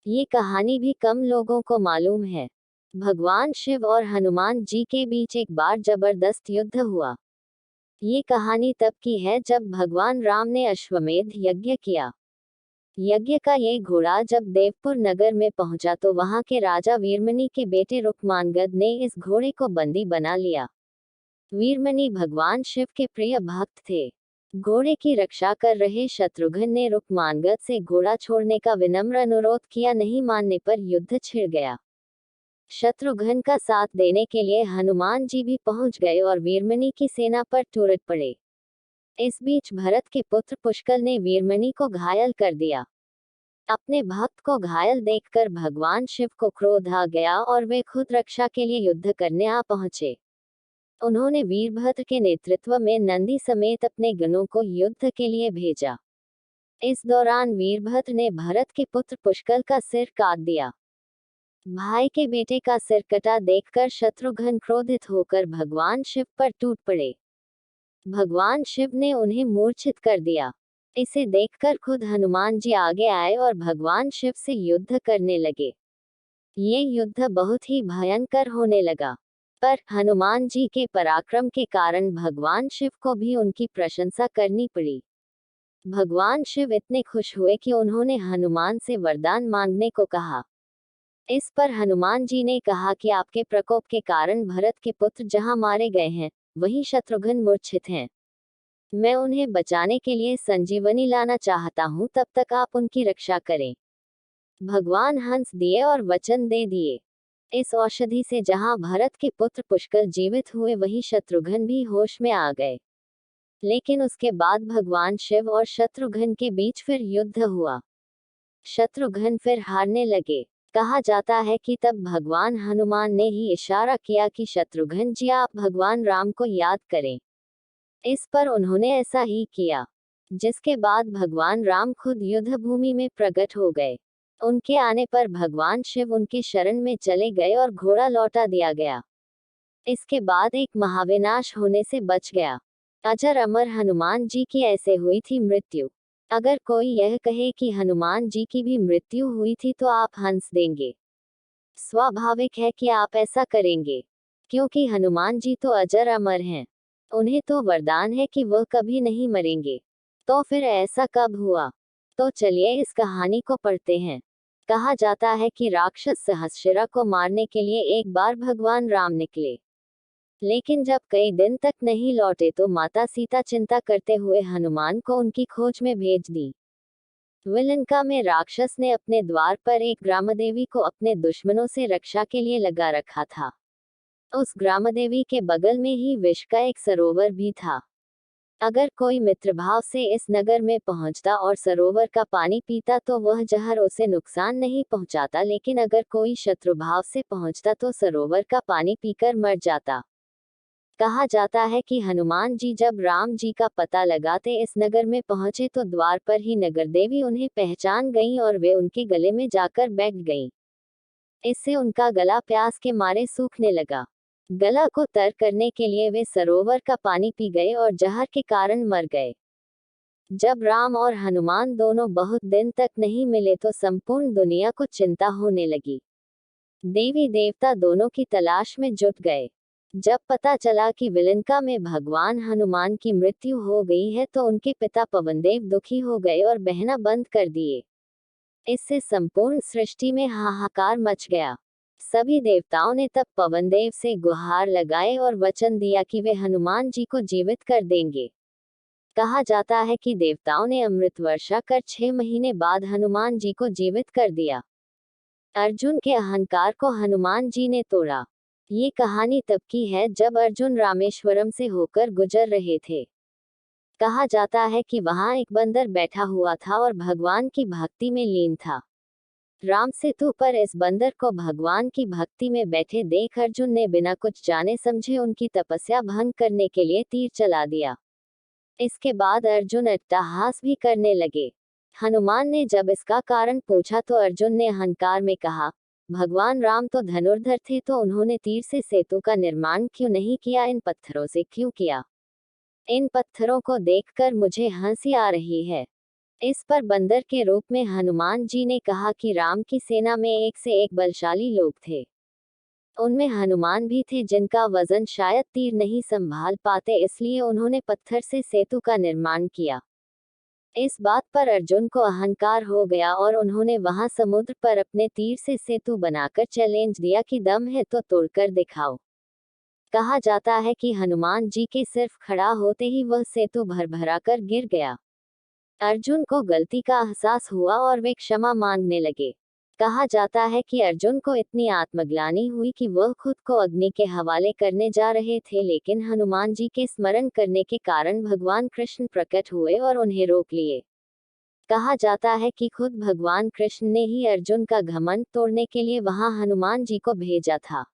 ये कहानी भी कम लोगों को मालूम है। भगवान शिव और हनुमान जी के बीच एक बार जबरदस्त युद्ध हुआ। ये कहानी तब की है जब भगवान राम ने अश्वमेध यज्ञ किया। यज्ञ का ये घोड़ा जब देवपुर नगर में पहुंचा तो वहां के राजा वीरमणि के बेटे रुक्मांगद ने इस घोड़े को बंदी बना लिया। वीरमणि भगवान शिव के प्रिय भक्त थे। घोड़े की रक्षा कर रहे शत्रुघ्न ने रुक्मांगद से घोड़ा छोड़ने का विनम्र अनुरोध किया, नहीं मानने पर युद्ध छिड़ गया। शत्रुघ्न का साथ देने के लिए हनुमान जी भी पहुंच गए और वीरमणि की सेना पर टूट पड़े। इस बीच भरत के पुत्र पुष्कल ने वीरमणि को घायल कर दिया। अपने भक्त को घायल देखकर भगवान शिव को क्रोध आ गया और वे खुद रक्षा के लिए युद्ध करने आ पहुंचे। उन्होंने वीरभद्र के नेतृत्व में नंदी समेत अपने गणों को युद्ध के लिए भेजा। इस दौरान वीरभद्र ने भरत के पुत्र पुष्कल का सिर काट दिया। भाई के बेटे का सिर कटा देखकर शत्रुघ्न क्रोधित होकर भगवान शिव पर टूट पड़े। भगवान शिव ने उन्हें मूर्छित कर दिया। इसे देखकर खुद हनुमान जी आगे आए और भगवान शिव से युद्ध करने लगे। ये युद्ध बहुत ही भयंकर होने लगा, पर हनुमान जी के पराक्रम के कारण भगवान शिव को भी उनकी प्रशंसा करनी पड़ी। भगवान शिव इतने खुश हुए कि उन्होंने हनुमान से वरदान मांगने को कहा। इस पर हनुमान जी ने कहा कि आपके प्रकोप के कारण भरत के पुत्र जहां मारे गए हैं, वहीं शत्रुघ्न मूर्छित हैं। मैं उन्हें बचाने के लिए संजीवनी लाना चाहता हूं, तब तक आप उनकी रक्षा करें। भगवान हंस दिए और वचन दे दिए। इस औषधि से जहां भरत के पुत्र पुष्कल जीवित हुए, वहीं शत्रुघ्न भी होश में आ गए। लेकिन उसके बाद भगवान शिव और शत्रुघ्न के बीच फिर युद्ध हुआ। शत्रुघ्न फिर हारने लगे। कहा जाता है कि तब भगवान हनुमान ने ही इशारा किया कि शत्रुघ्न जी, आप भगवान राम को याद करें। इस पर उन्होंने ऐसा ही किया, जिसके बाद भगवान राम खुद युद्ध भूमि में प्रकट हो गए। उनके आने पर भगवान शिव उनके शरण में चले गए और घोड़ा लौटा दिया गया। इसके बाद एक महाविनाश होने से बच गया। अजर अमर हनुमान जी की ऐसे हुई थी मृत्यु। अगर कोई यह कहे कि हनुमान जी की भी मृत्यु हुई थी तो आप हंस देंगे। स्वाभाविक है कि आप ऐसा करेंगे, क्योंकि हनुमान जी तो अजर अमर हैं। उन्हें तो वरदान है कि वह कभी नहीं मरेंगे। तो फिर ऐसा कब हुआ? तो चलिए इस कहानी को पढ़ते हैं। कहा जाता है कि राक्षस सहस्रासुर को मारने के लिए एक बार भगवान राम निकले, लेकिन जब कई दिन तक नहीं लौटे तो माता सीता चिंता करते हुए हनुमान को उनकी खोज में भेज दी। विलंका में राक्षस ने अपने द्वार पर एक ग्रामदेवी को अपने दुश्मनों से रक्षा के लिए लगा रखा था। उस ग्रामदेवी के बगल में ही विष का एक सरोवर भी था। अगर कोई मित्रभाव से इस नगर में पहुंचता और सरोवर का पानी पीता तो वह जहर उसे नुकसान नहीं पहुंचाता, लेकिन अगर कोई शत्रुभाव से पहुंचता तो सरोवर का पानी पीकर मर जाता। कहा जाता है कि हनुमान जी जब राम जी का पता लगाते इस नगर में पहुंचे तो द्वार पर ही नगर देवी उन्हें पहचान गईं और वे उनके गले में जाकर बैठ गईं। इससे उनका गला प्यास के मारे सूखने लगा। गला को तर करने के लिए वे सरोवर का पानी पी गए और जहर के कारण मर गए। जब राम और हनुमान दोनों बहुत दिन तक नहीं मिले तो संपूर्ण दुनिया को चिंता होने लगी। देवी देवता दोनों की तलाश में जुट गए। जब पता चला कि विलंका में भगवान हनुमान की मृत्यु हो गई है तो उनके पिता पवनदेव दुखी हो गए और बहना बंद कर दिए। इससे संपूर्ण सृष्टि में हाहाकार मच गया। सभी देवताओं ने तब पवनदेव से गुहार लगाए और वचन दिया कि वे हनुमान जी को जीवित कर देंगे। कहा जाता है कि देवताओं ने अमृत वर्षा कर 6 महीने बाद हनुमान जी को जीवित कर दिया। अर्जुन के अहंकार को हनुमान जी ने तोड़ा। ये कहानी तब की है जब अर्जुन रामेश्वरम से होकर गुजर रहे थे। कहा जाता है कि वहां एक बंदर बैठा हुआ था और भगवान की भक्ति में लीन था। राम सेतु पर इस बंदर को भगवान की भक्ति में बैठे देख अर्जुन ने बिना कुछ जाने समझे उनकी तपस्या भंग करने के लिए तीर चला दिया। इसके बाद अर्जुन अट्टहास भी करने लगे। हनुमान ने जब इसका कारण पूछा तो अर्जुन ने अहंकार में कहा, भगवान राम तो धनुर्धर थे, तो उन्होंने तीर से सेतु का निर्माण क्यों नहीं किया, इन पत्थरों से क्यों किया? इन पत्थरों को देखकर मुझे हंसी आ रही है। इस पर बंदर के रूप में हनुमान जी ने कहा कि राम की सेना में एक से एक बलशाली लोग थे। उनमें हनुमान भी थे जिनका वजन शायद तीर नहीं संभाल पाते, इसलिए उन्होंने पत्थर से सेतु का निर्माण किया। इस बात पर अर्जुन को अहंकार हो गया और उन्होंने वहां समुद्र पर अपने तीर से सेतु बनाकर चैलेंज दिया कि दम है तो तोड़कर दिखाओ। कहा जाता है कि हनुमान जी के सिर्फ खड़ा होते ही वह सेतु भरभरा कर गिर गया। अर्जुन को गलती का एहसास हुआ और वे क्षमा मांगने लगे। कहा जाता है कि अर्जुन को इतनी आत्मग्लानि हुई कि वह खुद को अग्नि के हवाले करने जा रहे थे, लेकिन हनुमान जी के स्मरण करने के कारण भगवान कृष्ण प्रकट हुए और उन्हें रोक लिए। कहा जाता है कि खुद भगवान कृष्ण ने ही अर्जुन का घमंड तोड़ने के लिए वहां हनुमान जी को भेजा था।